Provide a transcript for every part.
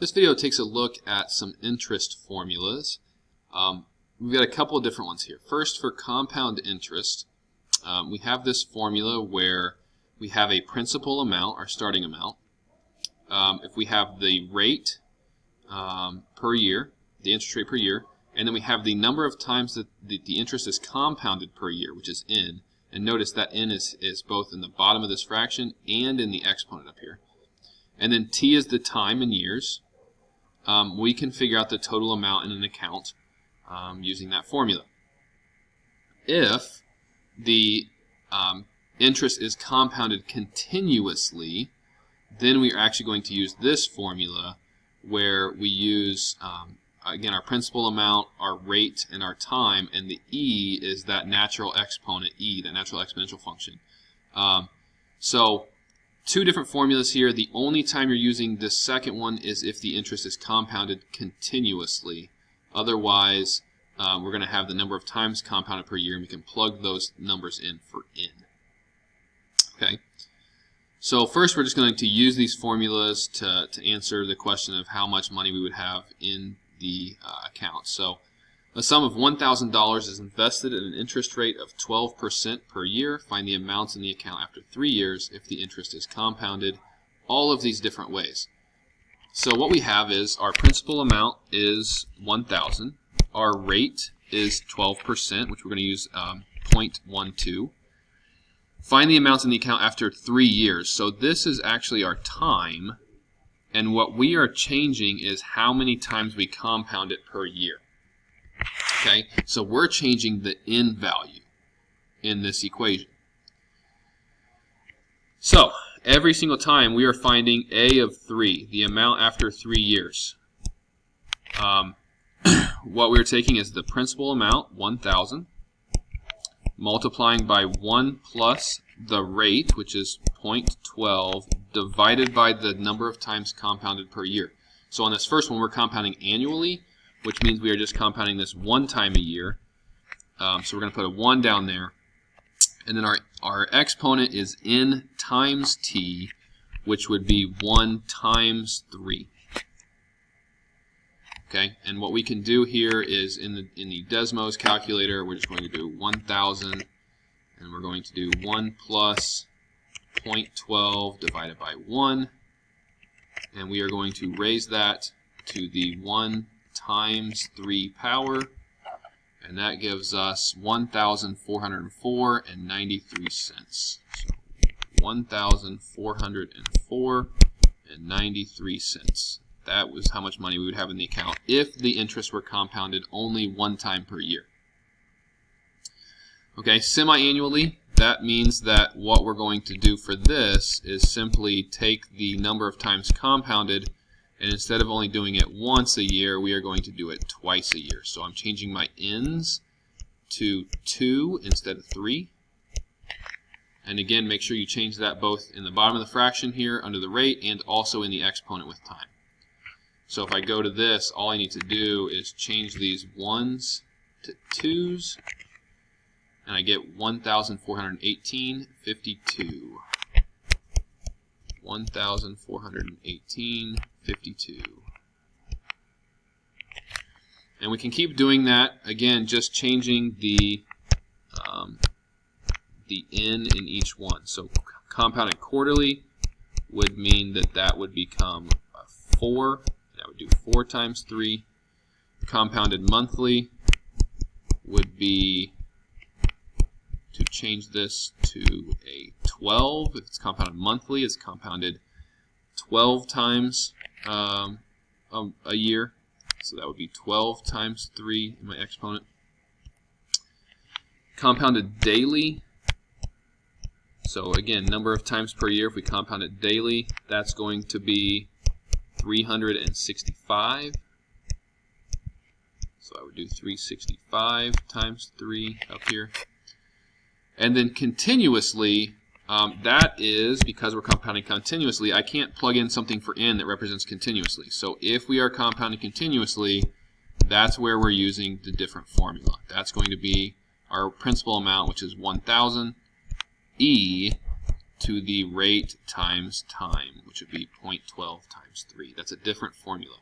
This video takes a look at some interest formulas. We've got a couple of different ones here. First, for compound interest, we have this formula where we have a principal amount, our starting amount. If we have the rate per year, the interest rate per year, and then we have the number of times that the interest is compounded per year, which is n. And notice that n is both in the bottom of this fraction and in the exponent up here. And then t is the time in years. We can figure out the total amount in an account using that formula. If the interest is compounded continuously, then we are actually going to use this formula where we use, again, our principal amount, our rate, and our time, and the e is that natural exponent e, that natural exponential function. So two different formulas here. The only time you're using this second one is if the interest is compounded continuously. Otherwise, we're going to have the number of times compounded per year, and we can plug those numbers in for n. Okay. So first, we're just going to use these formulas to answer the question of how much money we would have in the account. So a sum of $1,000 is invested at an interest rate of 12% per year. Find the amounts in the account after 3 years if the interest is compounded. All of these different ways. So what we have is our principal amount is $1,000. Our rate is 12%, which we're going to use 0.12. Find the amounts in the account after 3 years. So this is actually our time, and what we are changing is how many times we compound it per year. Okay, so we're changing the n value in this equation. So every single time we are finding a of 3, the amount after 3 years. What we're taking is the principal amount, 1,000, multiplying by 1 plus the rate, which is 0.12, divided by the number of times compounded per year. So on this first one, we're compounding annually, which means we are just compounding this one time a year. So we're going to put a 1 down there. And then our exponent is n times t, which would be 1 times 3. Okay, and what we can do here is in the Desmos calculator, we're just going to do 1,000, and we're going to do 1 plus 0.12 divided by 1, and we are going to raise that to the 1 times 3 power, and that gives us 1,404.93 cents. So 1,404.93 cents. That was how much money we would have in the account if the interest were compounded only one time per year. Okay, semi-annually, that means that what we're going to do for this is simply take the number of times compounded, and instead of only doing it once a year, we are going to do it twice a year. So I'm changing my n's to 2 instead of 3. And again, make sure you change that both in the bottom of the fraction here under the rate and also in the exponent with time. So if I go to this, all I need to do is change these 1s to 2s, and I get 1,418.52. 1,418.52. And we can keep doing that, again, just changing the n in each one. So compounded quarterly would mean that would become 4. That would do 4 times 3. Compounded monthly would be, to change this to a 12. If it's compounded monthly, it's compounded 12 times a year. So that would be 12 times 3 in my exponent. Compounded daily. So again, number of times per year, if we compound it daily, that's going to be 365. So I would do 365 times 3 up here. And then continuously, that is, because we're compounding continuously, I can't plug in something for n that represents continuously. So if we are compounding continuously, that's where we're using the different formula. That's going to be our principal amount, which is 1,000, e to the rate times time, which would be 0.12 times 3. That's a different formula.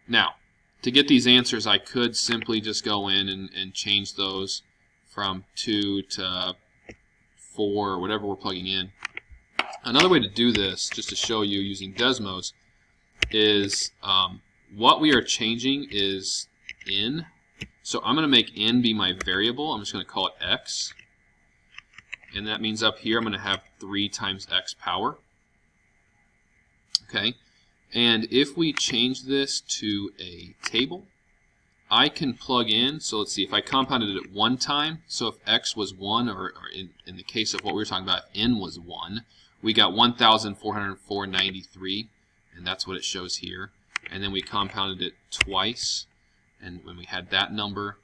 Now, to get these answers, I could simply just go in and change those from 2 to 4 or whatever we're plugging in. Another way to do this, just to show you using Desmos, is what we are changing is n. So I'm going to make n be my variable. I'm just going to call it x. And that means up here I'm going to have 3 times x power. Okay. And if we change this to a table, I can plug in, so let's see, if I compounded it at 1 time, so if x was 1, or in the case of what we were talking about, if n was 1, we got 1,404.93, and that's what it shows here. And then we compounded it twice, and when we had that number,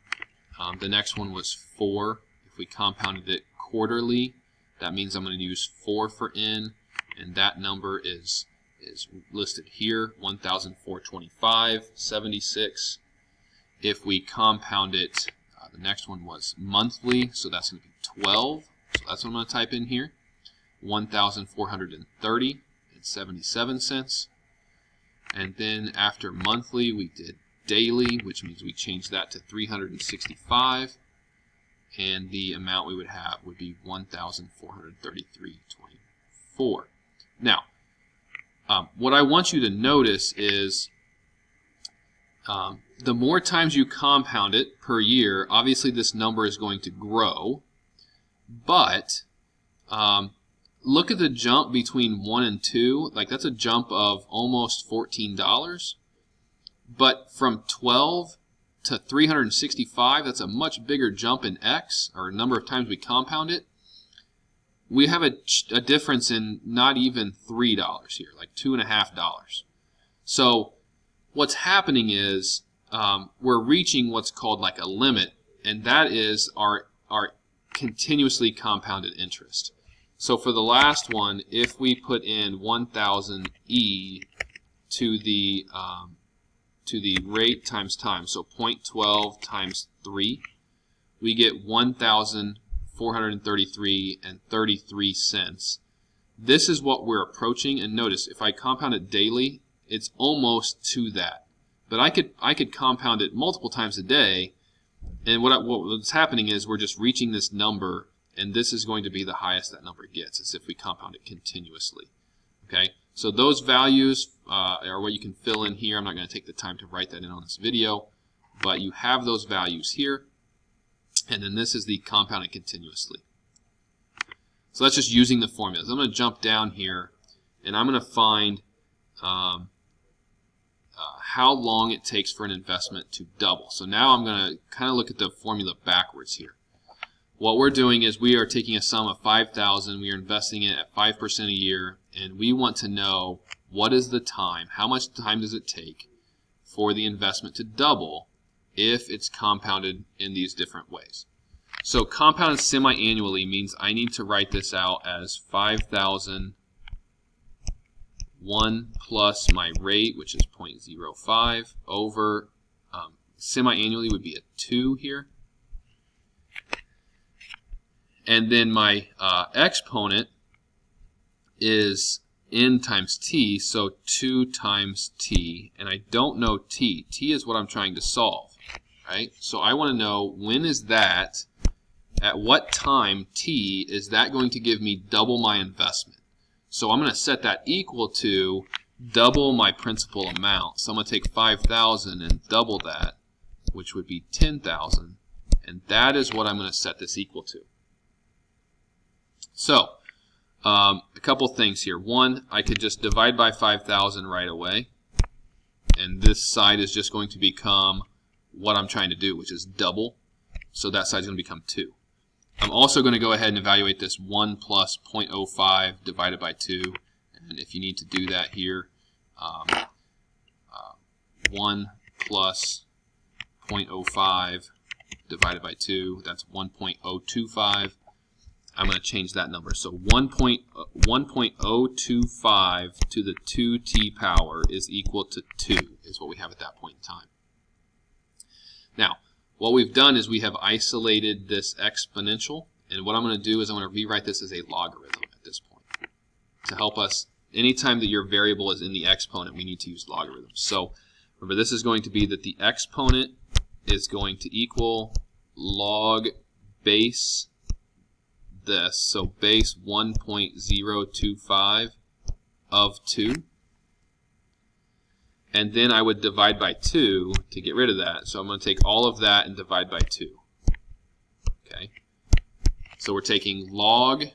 the next one was 4. If we compounded it quarterly, that means I'm going to use 4 for n, and that number is listed here, 1,425.76. If we compound it, the next one was monthly, so that's going to be 12. So that's what I'm going to type in here, 1,430.77 cents. And then after monthly, we did daily, which means we changed that to 365, and the amount we would have would be 1,433.24. Now, what I want you to notice is the more times you compound it per year, obviously this number is going to grow, but look at the jump between 1 and 2. Like, that's a jump of almost $14. But from 12 to 365, that's a much bigger jump in x, or number of times we compound it. We have a difference in not even $3 here, like $2.50. So what's happening is we're reaching what's called like a limit, and that is our continuously compounded interest. So for the last one, if we put in 1,000e to the rate times time, so 0.12 times 3, we get 1,433.33 cents. This is what we're approaching, and notice if I compound it daily, it's almost to that. But I could compound it multiple times a day, and what's happening is we're just reaching this number, and this is going to be the highest that number gets, as if we compound it continuously. Okay, so those values are what you can fill in here. I'm not going to take the time to write that in on this video, but you have those values here, and then this is the compounded continuously. So that's just using the formulas. I'm going to jump down here, and I'm going to find how long it takes for an investment to double. So now I'm going to kind of look at the formula backwards here. What we're doing is we are taking a sum of $5,000, we are investing it at 5% a year, and we want to know what is the time, how much time does it take for the investment to double if it's compounded in these different ways. So compounded semi-annually means I need to write this out as 5,000 1 plus my rate, which is 0.05, over semi-annually would be a 2 here. And then my exponent is n times t, so 2 times t. And I don't know t. T is what I'm trying to solve, right? So I want to know, when is that, at what time t is that going to give me double my investment? So I'm going to set that equal to double my principal amount. So I'm going to take 5,000 and double that, which would be 10,000. And that is what I'm going to set this equal to. So a couple things here. One, I could just divide by 5,000 right away. And this side is just going to become what I'm trying to do, which is double. So that side is going to become 2. I'm also going to go ahead and evaluate this 1 plus 0.05 divided by 2. And if you need to do that here, 1 plus 0.05 divided by 2, that's 1.025. I'm going to change that number. So 1.025 to the 2t power is equal to 2, is what we have at that point in time. Now, what we've done is we have isolated this exponential, and what I'm going to do is I'm going to rewrite this as a logarithm at this point. to help us. Anytime that your variable is in the exponent, we need to use logarithms. So remember, this is going to be that the exponent is going to equal log base this. So base 1.025 of 2. And then I would divide by 2 to get rid of that. So I'm going to take all of that and divide by 2. Okay. So we're taking log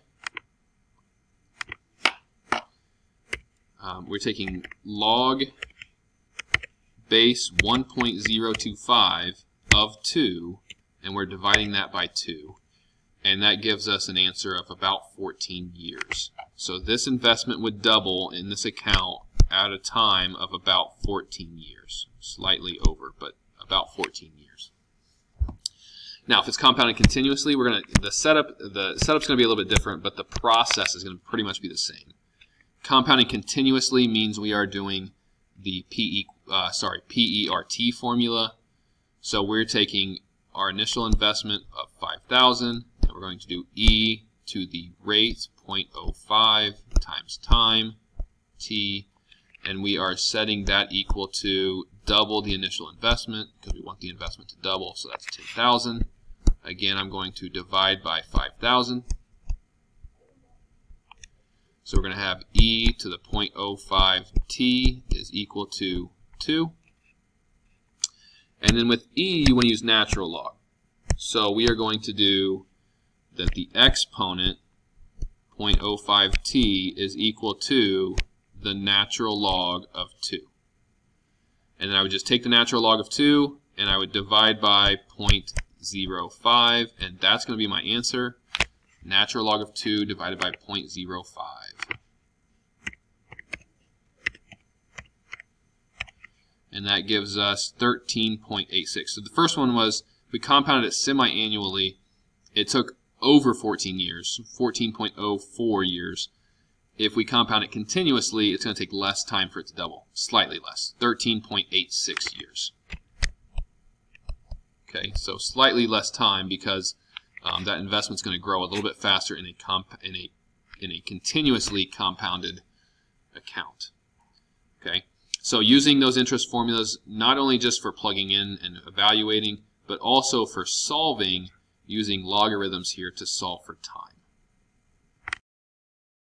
base 1.025 of 2, and we're dividing that by 2. And that gives us an answer of about 14 years. So this investment would double in this account at a time of about 14 years. Slightly over, but about 14 years. Now, if it's compounded continuously, the setup's going to be a little bit different, but the process is going to pretty much be the same. Compounding continuously means we are doing the PERT formula. So we're taking our initial investment of 5,000, and we're going to do E to the rate 0.05 times time, T, and we are setting that equal to double the initial investment because we want the investment to double, so that's 10,000. Again, I'm going to divide by 5,000. So we're going to have E to the 0.05 T is equal to 2. And then with E, you want to use natural log. So we are going to do that the exponent 0.05 T is equal to the natural log of 2. And then I would just take the natural log of 2 and I would divide by 0.05, and that's going to be my answer. Natural log of 2 divided by 0.05. And that gives us 13.86. So the first one was, we compounded it semi-annually. It took over 14 years, 14.04 years. If we compound it continuously, it's going to take less time for it to double, slightly less, 13.86 years. Okay, so slightly less time because that investment's going to grow a little bit faster in a continuously compounded account. Okay, so using those interest formulas not only just for plugging in and evaluating, but also for solving, using logarithms here to solve for time.